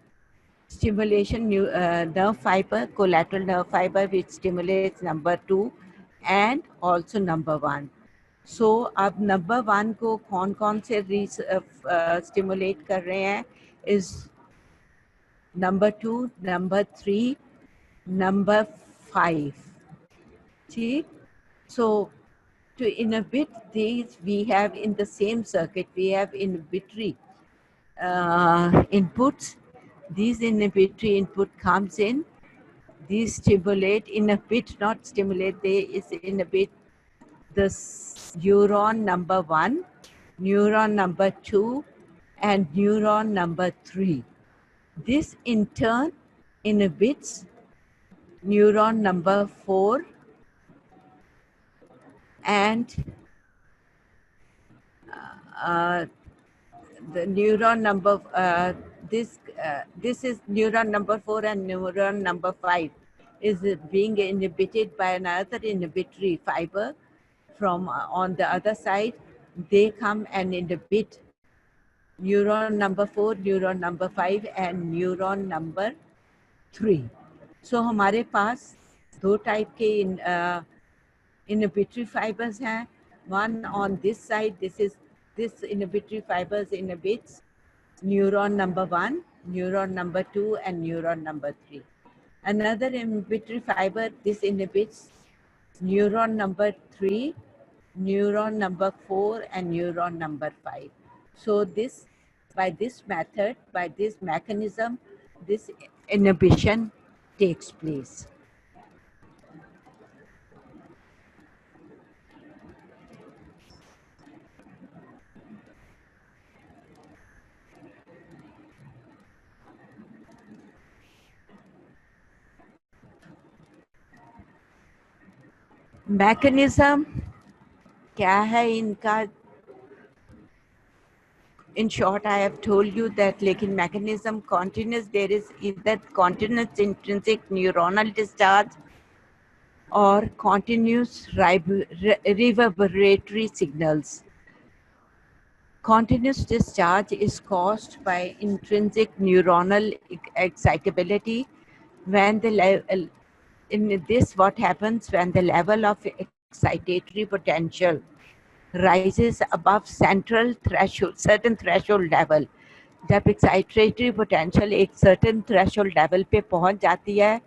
stimulation nerve fiber, collateral nerve fiber, which stimulates number 2 and also number 1. So अब number 1 को कौन से stimulate कर रहे हैं is number 2, number 3, number 5. See? So to inhibit these, we have in the same circuit, we have inhibitory inputs. These inhibitory input comes in. These stimulate, inhibit, not stimulate, they inhibit the neuron number 1, neuron number 2, and neuron number 3. This in turn inhibits neuron number 4 and the neuron number, this is neuron number 4 and neuron number 5 is being inhibited by another inhibitory fiber from on the other side. They come and inhibit neuron number 4, neuron number 5 and neuron number 3. So हमारे पास दो type के inhibitory fibers हैं. One on this side, this inhibitory fibers inhibits neuron number 1, neuron number 2, and neuron number 3. Another inhibitory fiber, this inhibits neuron number 3, neuron number 4, and neuron number 5. So by this method, by this mechanism, this inhibition takes place. Mechanism क्या है इनका? In short, I have told you that लेकिन mechanism continuous, there is either continuous intrinsic neuronal discharge or continuous reverberatory signals. Continuous discharge is caused by intrinsic neuronal excitability. When the level, in this what happens when the level of excitatory potential rises above central threshold, certain threshold level. जब excitatory potential एक certain threshold level पे पहुंच जाती है,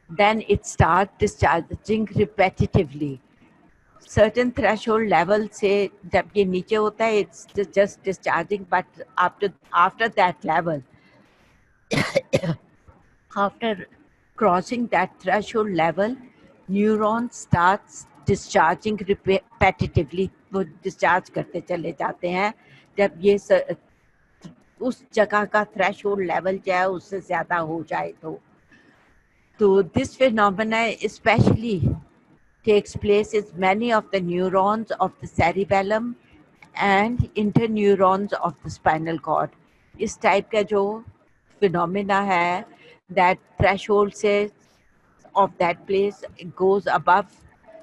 then it starts discharging repetitively. Certain threshold level से जब ये नीचे होता है, it's just discharging, but after that level, after crossing that threshold level, neuron starts discharging repetitively. वो discharge करते चले जाते हैं जब ये उस जगह का threshold level जो है उससे ज़्यादा हो जाए तो this phenomena especially takes place in many of the neurons of the cerebellum and interneurons of the spinal cord. इस type का जो phenomena है, that threshold से of that place goes above,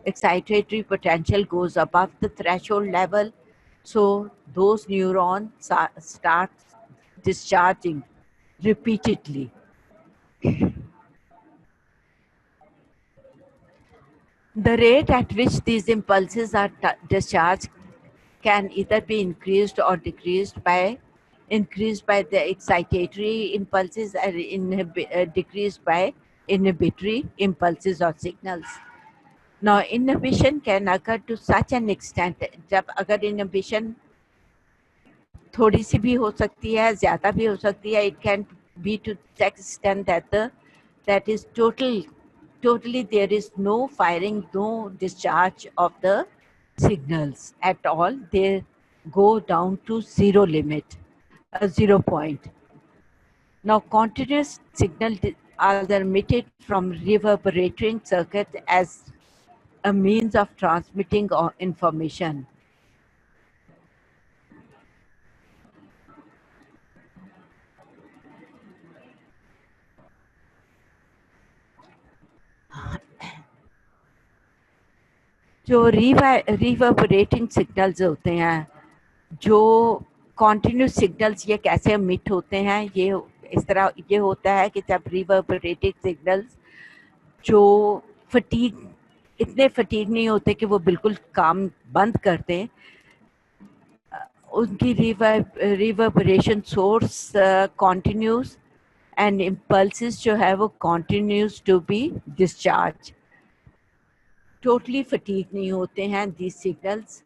excitatory potential goes above the threshold level, so those neurons start discharging repeatedly. The rate at which these impulses are discharged can either be increased or decreased by the excitatory impulses or decreased by inhibitory impulses or signals. Now, inhibition can occur to such an extent, जब अगर inhibition थोड़ी सी भी हो सकती है, ज़्यादा भी हो सकती है, it can be to such extent that is totally there is no firing, no discharge of the signals at all. They go down to zero limit, 0 point. Now, continuous signals are emitted from reverberating circuit as a means of transmitting information. जो reverberating signals होते हैं, जो continuous signals ये कैसे emit होते हैं, ये इस तरह ये होता है कि जब reverberating signals जो इतने फटीग नहीं होते कि वो बिल्कुल काम बंद कर दें, उनकी reverberation source continuous and impulses जो है वो continuous to be discharge. Totally fatigue नहीं होते हैं these signals.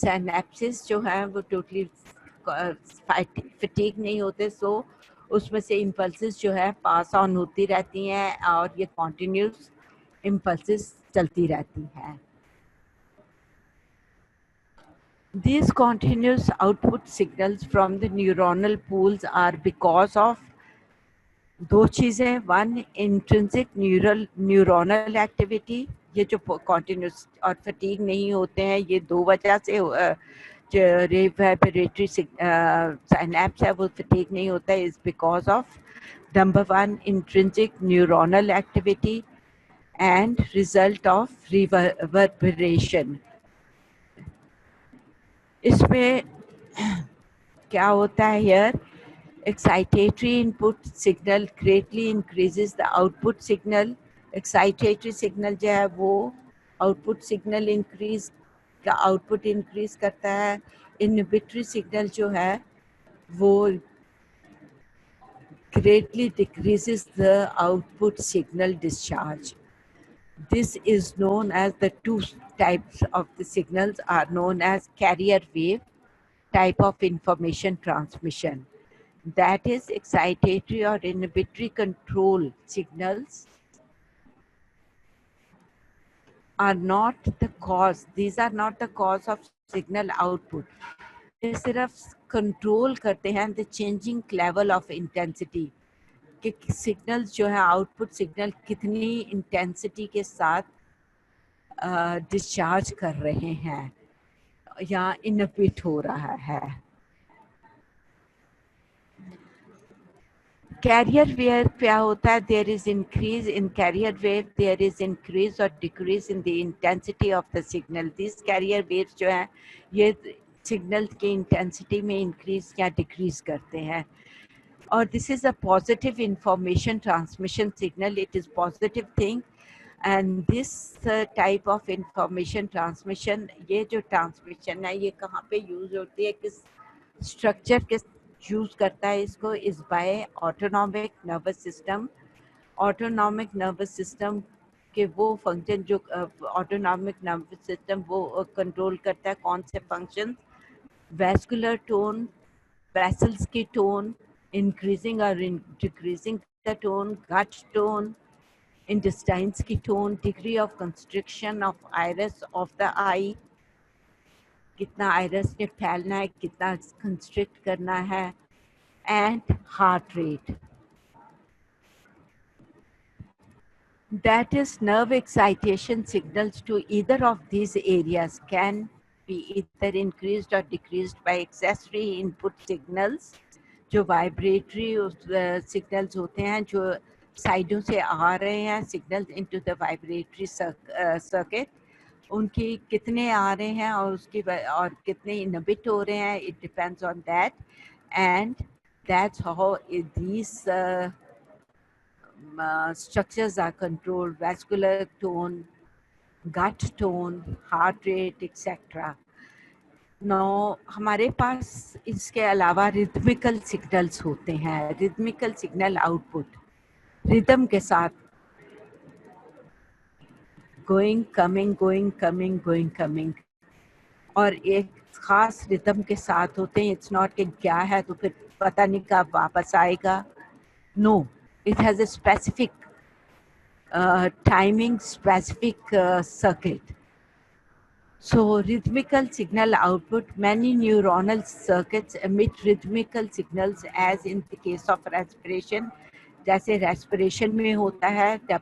सिनेप्सिस जो है वो टोटली फटीग नहीं होते, सो उसमें से इम्पल्सेस जो है पास ऑन होती रहती हैं और ये कंटिन्यूस इम्पल्सेस चलती रहती हैं. These continuous output signals from the neuronal pools are because of दो चीज़ें. वन, इंट्रिंसिक न्यूरोनल एक्टिविटी, ये जो कंटिन्यूस और फटीग नहीं होते हैं, ये दो वजह से जो रिवर्बरेटरी सिनेप्स है वो फटीग नहीं होता है, is because of number one intrinsic neuronal activity and result of reverberation. इसमें क्या होता है here Excitatory input signal greatly increases the output signal. Excitatory signal जो है वो output signal increase का output increase करता है. Inhibitory signal जो है वो greatly decreases the output signal discharge. This is known as the two types of the signals are known as carrier wave type of information transmission. That is excitatory or inhibitory control signals are not the cause. These are not the cause of signal output. ये सिर्फ control करते हैं the changing level of intensity कि signals जो है output signal कितनी intensity के साथ डिस्चार्ज कर रहे हैं या इनहिबिट हो रहा है. Carrier wave क्या होता है? There is increase in carrier wave, there is increase or decrease in the intensity of the signal. These carrier waves जो हैं ये सिग्नल की इंटेंसिटी में इंक्रीज या डिक्रीज करते हैं. और this is a positive information transmission signal. It is positive thing. And this type of information transmission, ये जो ट्रांसमिशन है ये कहाँ पे यूज होती है, किस स्ट्रक्चर के यूज करता है इसको, is by autonomic nervous system. Autonomic nervous system के वो फंक्शन जो ऑटोनॉमिक नर्वस सिस्टम वो कंट्रोल करता है कौन से फंक्शन, वैस्कुलर टोन, वेसल्स की टोन, इंक्रीजिंग और decreasing the tone, gut tone, intestines की tone, degree of constriction of iris of the eye, कितना iris ने फैलना है, कितना constrict करना है, and heart rate. That is, nerve excitation signals to either of these areas can be either increased or decreased by accessory input signals. जो vibratory signals होते हैं जो साइडों से आ रहे हैं signal into the vibratory circuit, उनकी कितने आ रहे हैं और उसकी और कितने इनहिबिट हो रहे हैं, it depends on that. And that's how these structures are controlled: vascular tone, gut tone, heart rate, etc. Now, हमारे पास इसके अलावा रिदमिकल सिग्नल्स होते हैं. रिदमिकल सिग्नल आउटपुट रिदम के साथ गोइंग कमिंग और एक खास रिदम के साथ होते हैं. इट्स नॉट कि क्या है तो फिर पता नहीं कब वापस आएगा. No, it has a specific timing, specific circuit. So rhythmical signal output, many neuronal circuits emit rhythmical signals as in the case of respiration. जैसे respiration में होता है जब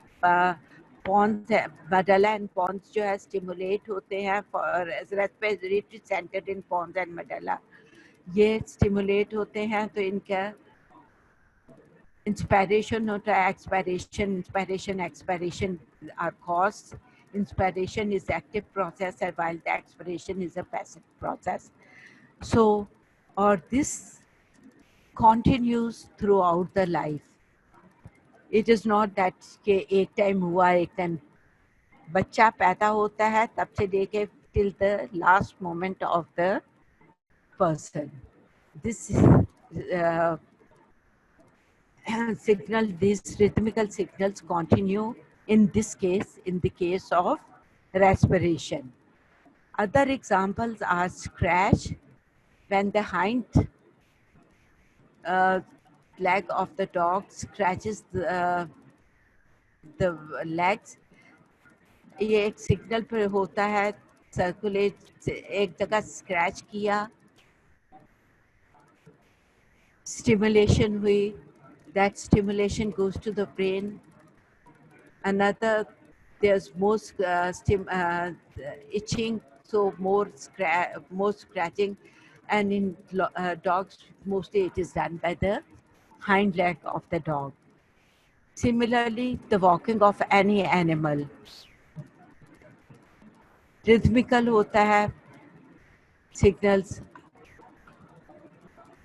pons medulla and pons जो है stimulate होते हैं for respiratory center in pons and medulla, ये stimulate होते हैं तो इनका inspiration होता है, inspiration expiration are caused. Inspiration is active process while the expiration is a passive process. So, or this continues throughout the life. It is not that कि एक time हुआ एक टाइम बच्चा पैदा होता है तब से लेके till the last moment of the person. This signal, these rhythmical signals continue in this case, in the case of respiration. Other examples are scratch, when the hind leg of the dog scratches the legs. ये एक signal पर होता है, circulate एक जगह scratch किया, stimulation हुई, that stimulation goes to the brain. Another, there's more itching, so more scratching, and in dogs mostly it is done by the hind leg of the dog. Similarly, the walking of any animal rhythmical होता है, signals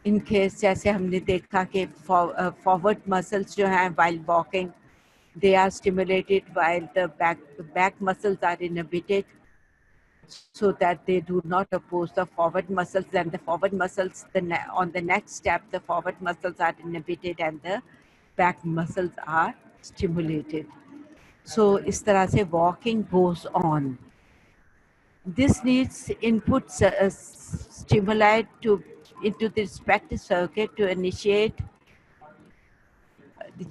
in case जैसे हमने देखा कि forward muscles जो हैं while walking they are stimulated while the back muscles are inhibited so that they do not oppose the forward muscles. And the forward muscles on the next step the forward muscles are inhibited and the back muscles are stimulated. So is tarah se walking goes on. This needs input stimuli into the respective circuit to initiate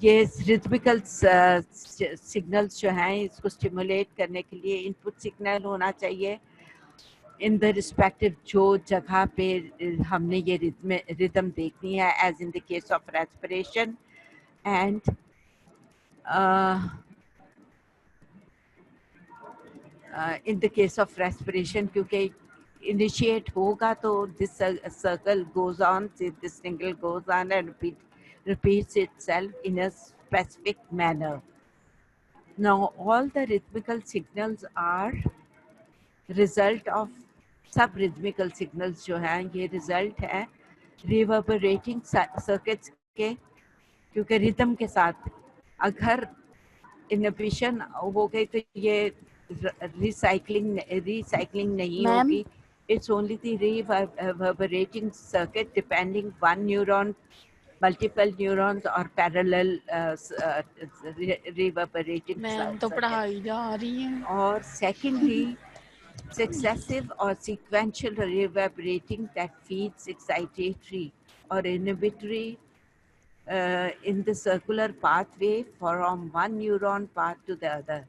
ये रिथमिकल signals जो हैं इसको stimulate करने के लिए input signal होना चाहिए in the respective जो जगह पे हमने ये रिदम देखनी है as in the case of respiration and in the case of respiration क्योंकि इनिशिएट होगा तो this circle goes on this single goes on and repeats itself in a specific manner. Now all the rhythmical signals are result of सब-rhythmical signals जो हैं ये result है reverberating circuits के क्योंकि rhythm के साथ अगर inhibition हो गई तो ये recycling नहीं होगी. It's only the reverberating circuit depending one neuron, multiple neurons or parallel reverberating circuit. और secondly successive or sequential reverberating that feeds excitatory or inhibitory in the circular pathway from one neuron path to the other.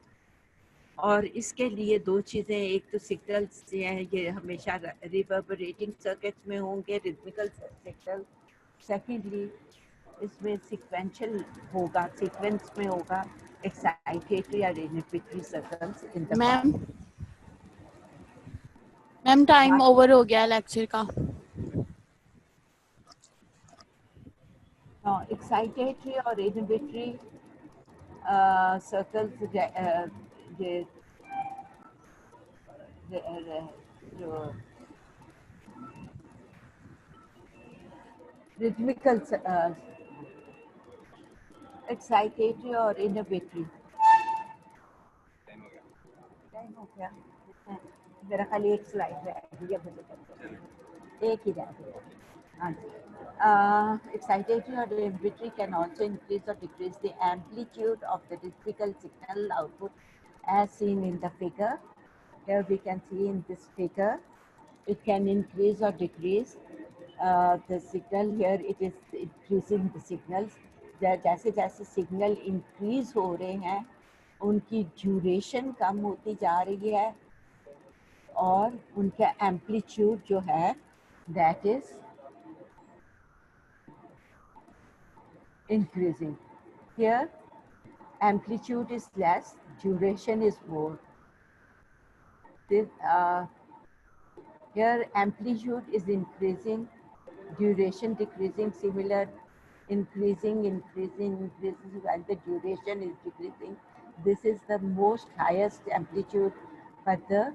और इसके लिए दो चीज़ें एक तो signals हैं ये हमेशा रिवर्बरेटिंग सर्किट्स में होंगे रिथमिकल सिग्नल सेकेंडली इसमें सीक्वेंशियल होगा सीक्वेंस में होगा एक्साइटेटरी और inhibitory circles in the ma'am time over हो गया लेक्चर का एक्साइटेटरी और इनहिबिटरी सर्कल्स ये जो रिथमिकल एक्साइटेटरी और इनहिबिटरी टाइम हो गया मेरा खाली एक स्लाइड है एक ही रह गया हाँ जी excitatory or inhibitory can also increase or decrease the amplitude of the rhythmical signal output as seen in the figure. Here we can see in this figure it can increase or decrease the signal. Here it is increasing the signals. जैसे जैसे signal increase हो रहे हैं उनकी duration कम होती जा रही है और उनका एम्पलीट्यूड जो है that is increasing. Here amplitude is less, duration is more. This, here amplitude is increasing, duration decreasing, similar increasing while the duration is decreasing. This is the most highest amplitude but the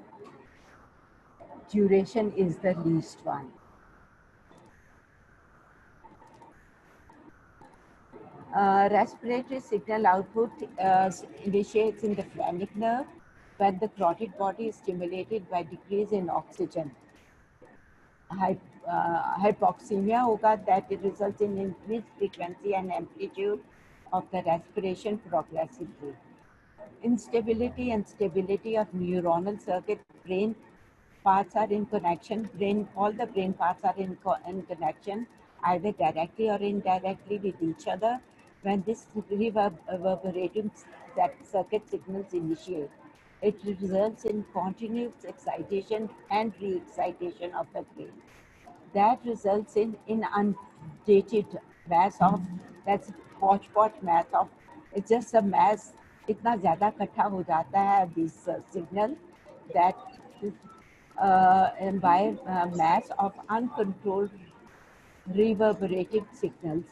duration is the least one. Respiratory signal output initiates in the phrenic nerve when the carotid body is stimulated by decrease in oxygen. Hypoxemia hoga that it results in increased frequency and amplitude of the respiration progressively. Instability and stability of neuronal circuit, brain parts are in connection, all the brain parts are in connection either directly or indirectly with each other. When this reverberating circuit signals initiate, it results in continuous excitation and re-excitation of the brain. That results in inundated mass of, that's hodgepodge mass of, it's just a mass, इतना ज़्यादा इकट्ठा हो जाता है this signal that by mass of uncontrolled reverberating signals.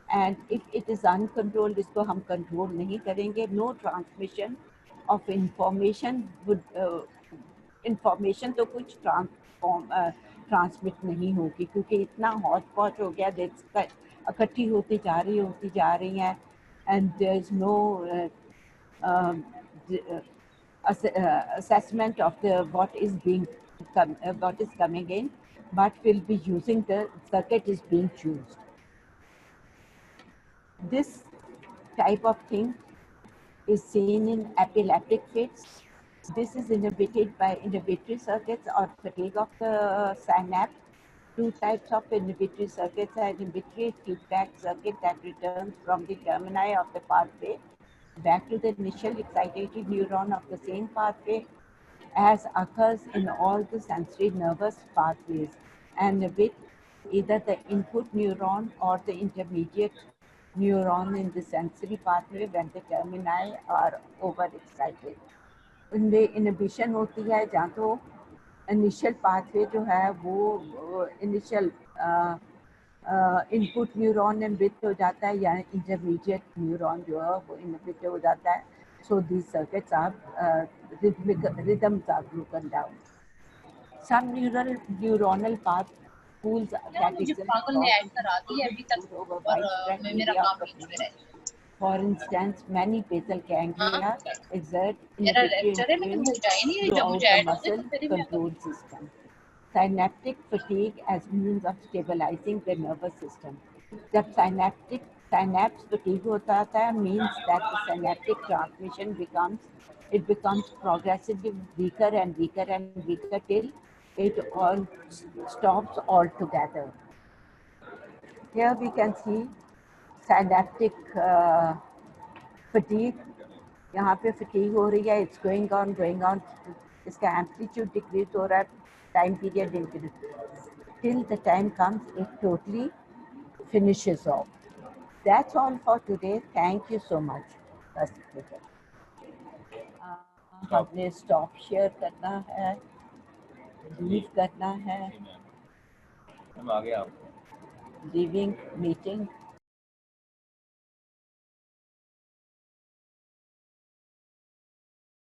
And if it is uncontrolled, इसको हम control नहीं करेंगे, no transmission of information would information तो कुछ ट्रांसमिट नहीं होगी, क्योंकि इतना हौच पौच हो गया, इकट्ठी होती जा रही हैं, and there is no assessment of what is coming in, but will be using the circuit is being used. This type of thing is seen in epileptic fits. This is inhibited by inhibitory circuits or fatigue of the synapse. Two types of inhibitory circuits are inhibitory feedback circuit that returns from the termini of the pathway back to the initial excitatory neuron of the same pathway, as occurs in all the sensory nervous pathways, and inhibit either the input neuron or the intermediate neuron in the sensory pathway when the termini are overexcited. इनमें inhibition होती है जहाँ तो initial pathway जो है वो initial input neuron inhibit हो जाता है, या इंटरमीडिएट न्यूरॉन जो है वो इनहिबिट हो जाता है. So these circuits are rhythms are broken down. Some neuronal path pools that exist over widespread area of the brain. For instance, many basal ganglia exert inhibitory influence throughout the muscle control system. Synaptic fatigue as means of stabilizing the nervous system. जब synapse fatigue होता है, means that the synaptic transmission becomes progressively weaker and weaker and weaker till it all stops altogether. Here we can see synaptic fatigue. यहाँ पे fatigue हो रही है, it's going on, इसका amplitude decrease हो रहा है, time period increase, till the time comes it totally finishes off. That's all for today. Thank you so much. बस हमने stop share करना है, leave करना है, leaving meeting.